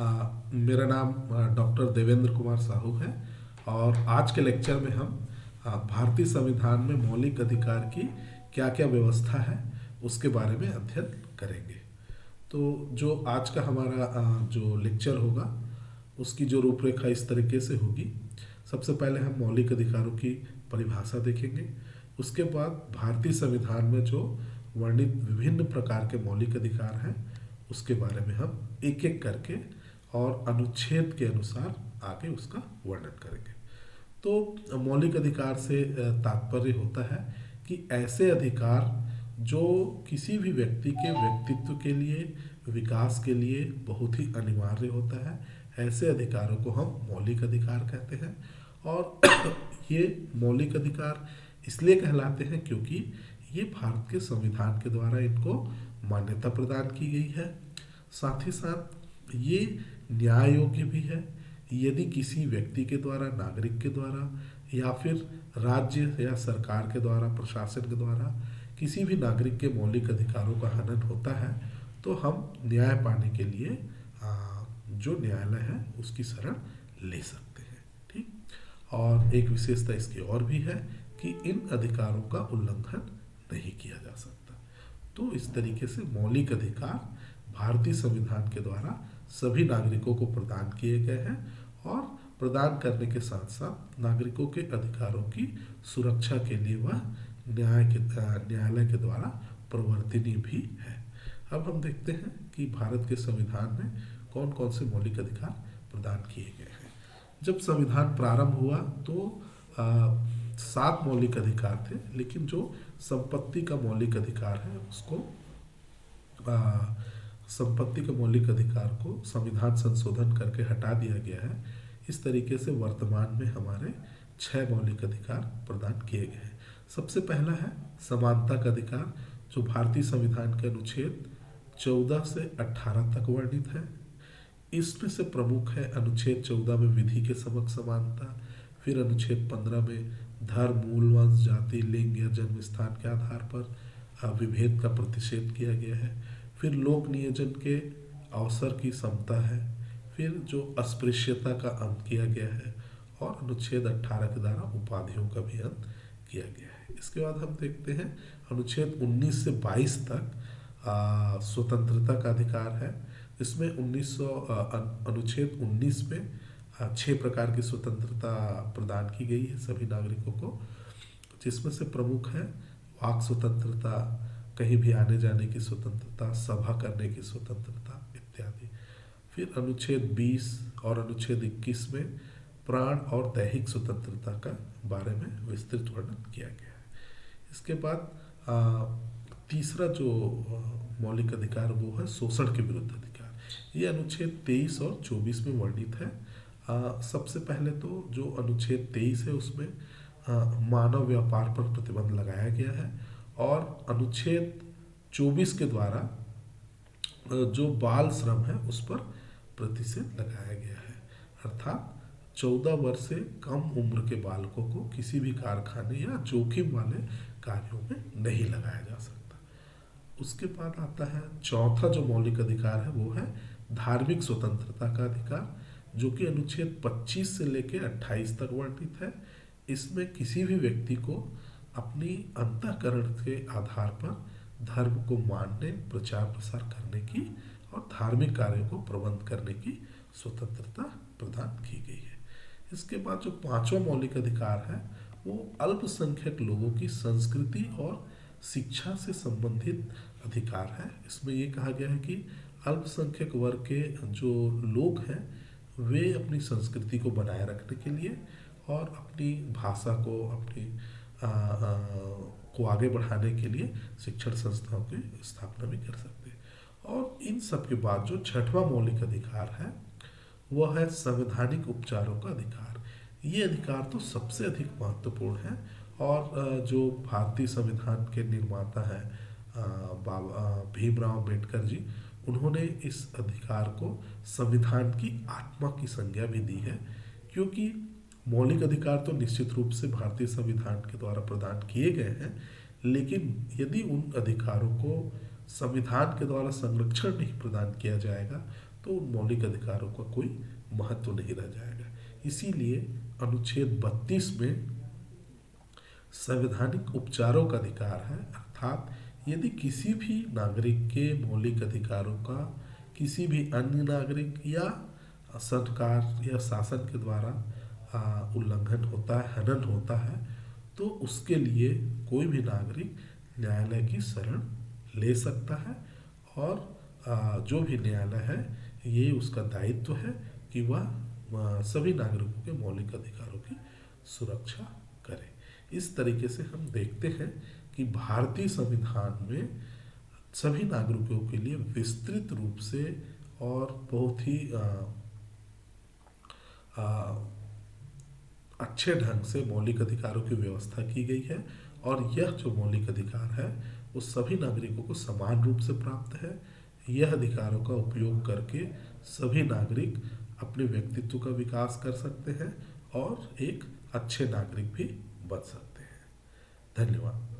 मेरा नाम डॉक्टर देवेंद्र कुमार साहू है। और आज के लेक्चर में हम भारतीय संविधान में मौलिक अधिकार की क्या क्या व्यवस्था है उसके बारे में अध्ययन करेंगे। तो जो आज का हमारा जो लेक्चर होगा उसकी जो रूपरेखा इस तरीके से होगी। सबसे पहले हम मौलिक अधिकारों की परिभाषा देखेंगे। उसके बाद भारतीय संविधान में जो वर्णित विभिन्न प्रकार के मौलिक अधिकार हैं उसके बारे में हम एक एक करके और अनुच्छेद के अनुसार आगे उसका वर्णन करेंगे। तो मौलिक अधिकार से तात्पर्य होता है कि ऐसे अधिकार जो किसी भी व्यक्ति के व्यक्तित्व के लिए, विकास के लिए बहुत ही अनिवार्य होता है, ऐसे अधिकारों को हम मौलिक अधिकार कहते हैं। और ये मौलिक अधिकार इसलिए कहलाते हैं क्योंकि ये भारत के संविधान के द्वारा इनको मान्यता प्रदान की गई है। साथ ही साथ ये न्याय योग्य भी है। यदि किसी व्यक्ति के द्वारा, नागरिक के द्वारा या फिर राज्य या सरकार के द्वारा, प्रशासन के द्वारा किसी भी नागरिक के मौलिक अधिकारों का हनन होता है तो हम न्याय पाने के लिए जो न्यायालय है उसकी शरण ले सकते हैं। ठीक। और एक विशेषता इसकी और भी है कि इन अधिकारों का उल्लंघन नहीं किया जा सकता। तो इस तरीके से मौलिक अधिकार भारतीय संविधान के द्वारा सभी नागरिकों को प्रदान किए गए हैं और प्रदान करने के साथ साथ नागरिकों के अधिकारों की सुरक्षा के लिए वह न्यायालय के द्वारा प्रवर्तनीय भी है। अब हम देखते हैं कि भारत के संविधान में कौन कौन से मौलिक अधिकार प्रदान किए गए हैं। जब संविधान प्रारंभ हुआ तो 7 मौलिक अधिकार थे, लेकिन जो संपत्ति का मौलिक अधिकार है उसको संपत्ति के मौलिक अधिकार को संविधान संशोधन करके हटा दिया गया है। इस तरीके से वर्तमान में हमारे 6 मौलिक अधिकार प्रदान किए गए हैं। सबसे पहला है समानता का अधिकार, जो भारतीय संविधान के अनुच्छेद 14 से 18 तक वर्णित है। इसमें से प्रमुख है अनुच्छेद 14 में विधि के समक्ष समानता, फिर अनुच्छेद 15 में धर्म, मूल, वंश, जाति, लिंग या जन्म स्थान के आधार पर विभेद का प्रतिषेध किया गया है। फिर लोक नियोजन के अवसर की समता है। फिर जो अस्पृश्यता का अंत किया गया है और अनुच्छेद 18 के द्वारा उपाधियों का भी अंत किया गया है। इसके बाद हम देखते हैं अनुच्छेद 19 से 22 तक स्वतंत्रता का अधिकार है। इसमें अनुच्छेद 19 में 6 प्रकार की स्वतंत्रता प्रदान की गई है सभी नागरिकों को, जिसमें से प्रमुख है वाक स्वतंत्रता, कहीं भी आने जाने की स्वतंत्रता, सभा करने की स्वतंत्रता इत्यादि। फिर अनुच्छेद 20 और अनुच्छेद 21 में प्राण और दैहिक स्वतंत्रता का बारे में विस्तृत वर्णन किया गया है। इसके बाद तीसरा जो मौलिक अधिकार वो है शोषण के विरुद्ध अधिकार। ये अनुच्छेद 23 और 24 में वर्णित है। सबसे पहले तो जो अनुच्छेद 23 है उसमें मानव व्यापार पर प्रतिबंध लगाया गया है और अनुच्छेद 24 के द्वारा जो बाल श्रम है उस पर प्रतिषेध लगाया गया है। अर्थात 14 वर्ष से कम उम्र के बालकों को किसी भी कारखाने या जोखिम वाले कार्यों में नहीं लगाया जा सकता। उसके बाद आता है चौथा जो मौलिक अधिकार है वो है धार्मिक स्वतंत्रता का अधिकार, जो कि अनुच्छेद 25 से लेकर 28 तक वर्णित है। इसमें किसी भी व्यक्ति को अपनी अंतःकरण के आधार पर धर्म को मानने, प्रचार प्रसार करने की और धार्मिक कार्यों को प्रबंध करने की स्वतंत्रता प्रदान की गई है। इसके बाद जो 5वां मौलिक अधिकार है वो अल्पसंख्यक लोगों की संस्कृति और शिक्षा से संबंधित अधिकार है। इसमें ये कहा गया है कि अल्पसंख्यक वर्ग के जो लोग हैं वे अपनी संस्कृति को बनाए रखने के लिए और अपनी भाषा को, अपनी को आगे बढ़ाने के लिए शिक्षण संस्थाओं की स्थापना भी कर सकते हैं। और इन सब के बाद जो 6वां मौलिक अधिकार है वह है संवैधानिक उपचारों का अधिकार। ये अधिकार तो सबसे अधिक महत्वपूर्ण है और जो भारतीय संविधान के निर्माता हैं बाबा भीमराव अम्बेडकर जी, उन्होंने इस अधिकार को संविधान की आत्मा की संज्ञा भी दी है। क्योंकि मौलिक अधिकार तो निश्चित रूप से भारतीय संविधान के द्वारा प्रदान किए गए हैं, लेकिन यदि उन अधिकारों को संविधान के द्वारा संरक्षण नहीं प्रदान किया जाएगा तो उन मौलिक अधिकारों का कोई महत्व नहीं रह जाएगा। इसीलिए अनुच्छेद 32 में संवैधानिक उपचारों का अधिकार है, अर्थात यदि किसी भी नागरिक के मौलिक अधिकारों का किसी भी अन्य नागरिक या सरकार या शासन के द्वारा उल्लंघन होता है, हनन होता है, तो उसके लिए कोई भी नागरिक न्यायालय की शरण ले सकता है। और जो भी न्यायालय है, ये उसका दायित्व है कि वह सभी नागरिकों के मौलिक अधिकारों की सुरक्षा करे। इस तरीके से हम देखते हैं कि भारतीय संविधान में सभी नागरिकों के लिए विस्तृत रूप से और बहुत ही अच्छे ढंग से मौलिक अधिकारों की व्यवस्था की गई है। और यह जो मौलिक अधिकार है वो सभी नागरिकों को समान रूप से प्राप्त है। यह अधिकारों का उपयोग करके सभी नागरिक अपने व्यक्तित्व का विकास कर सकते हैं और एक अच्छे नागरिक भी बन सकते हैं। धन्यवाद।